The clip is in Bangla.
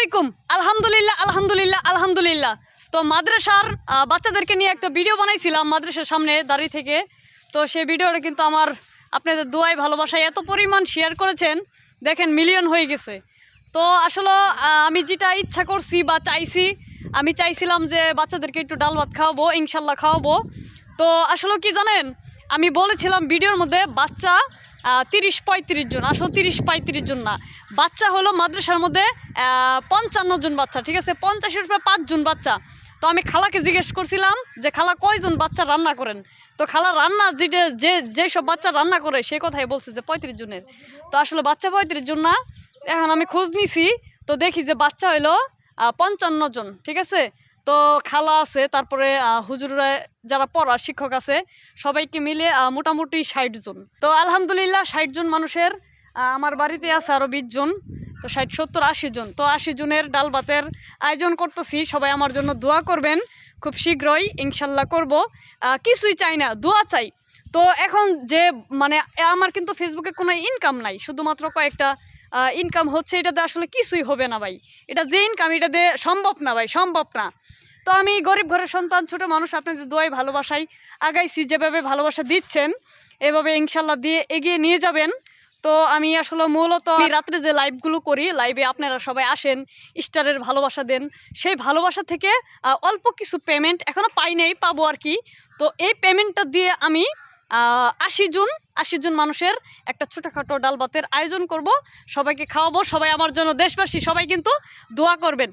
আলাইকুম। আলহামদুলিল্লাহ আলহামদুলিল্লাহ আলহামদুলিল্লাহ। তো মাদ্রাসার বাচ্চাদেরকে নিয়ে একটা ভিডিও বানাইছিলাম মাদ্রাসার সামনে দাঁড়িয়ে থেকে। তো সেই ভিডিওটা কিন্তু আমার আপনাদের দোয়ায় ভালোবাসায় এত পরিমাণ শেয়ার করেছেন, দেখেন মিলিয়ন হয়ে গেছে। তো আসলে আমি যেটা ইচ্ছা করছি বা চাইছি, আমি চাইছিলাম যে বাচ্চাদেরকে একটু ডাল ভাত খাওয়াবো, ইনশাল্লাহ খাওয়াবো। তো আসলে কি জানেন, আমি বলেছিলাম ভিডিওর মধ্যে বাচ্চা 30-35 জন, আসলে 30-35 জন না, বাচ্চা হলো মাদ্রাসার মধ্যে 55 জন বাচ্চা, ঠিক আছে, 50-এর উপরে 5 জন বাচ্চা। তো আমি খালাকে জিজ্ঞেস করছিলাম যে খালা কয়জন বাচ্চা রান্না করেন। তো খালা রান্না যেসব বাচ্চা রান্না করে সে কথাই বলছে যে 35 জনের। তো আসলে বাচ্চা 35 জন না, এখন আমি খোঁজ নিছি, তো দেখি যে বাচ্চা হইলো 55 জন, ঠিক আছে। তো খালা আছে, তারপরে হুজুররা যারা পড়ার শিক্ষক আছে, সবাইকে মিলে মোটামুটি 60 জন। তো আলহামদুলিল্লাহ 60 জন মানুষের আমার বাড়িতে আছে আরও 20 জন, তো 60-70-80 জন। তো 80 জনের ডাল ভাতের আয়োজন করতেছি, সবাই আমার জন্য দোয়া করবেন। খুব শীঘ্রই ইনশাল্লাহ করব। কিছুই চাই না, দোয়া চাই। তো এখন যে মানে আমার কিন্তু ফেসবুকে কোনো ইনকাম নাই, শুধুমাত্র কয়েকটা ইনকাম হচ্ছে, এটাতে আসলে কিছুই হবে না ভাই। এটা যে ইনকাম, এটাতে সম্ভব না ভাই, সম্ভব না। তো আমি গরিব ঘরের সন্তান, ছোট মানুষ, আপনাদের দোয়ায় ভালোবাসায় আগাইছি। যেভাবে ভালোবাসা দিচ্ছেন এভাবে ইনশাল্লাহ দিয়ে এগিয়ে নিয়ে যাবেন। তো আমি আসলে মূলত রাত্রে যে লাইভগুলো করি, লাইভে আপনারা সবাই আসেন, স্টারের ভালোবাসা দেন, সেই ভালোবাসা থেকে অল্প কিছু পেমেন্ট এখনও পাই নাই, পাবো আর কি। তো এই পেমেন্টটা দিয়ে আমি 80 জন মানুষের একটা ছোটোখাটো ডাল ভাতের আয়োজন করব, সবাইকে খাওয়াবো। সবাই আমার জন্য, দেশবাসী সবাই কিন্তু দোয়া করবেন।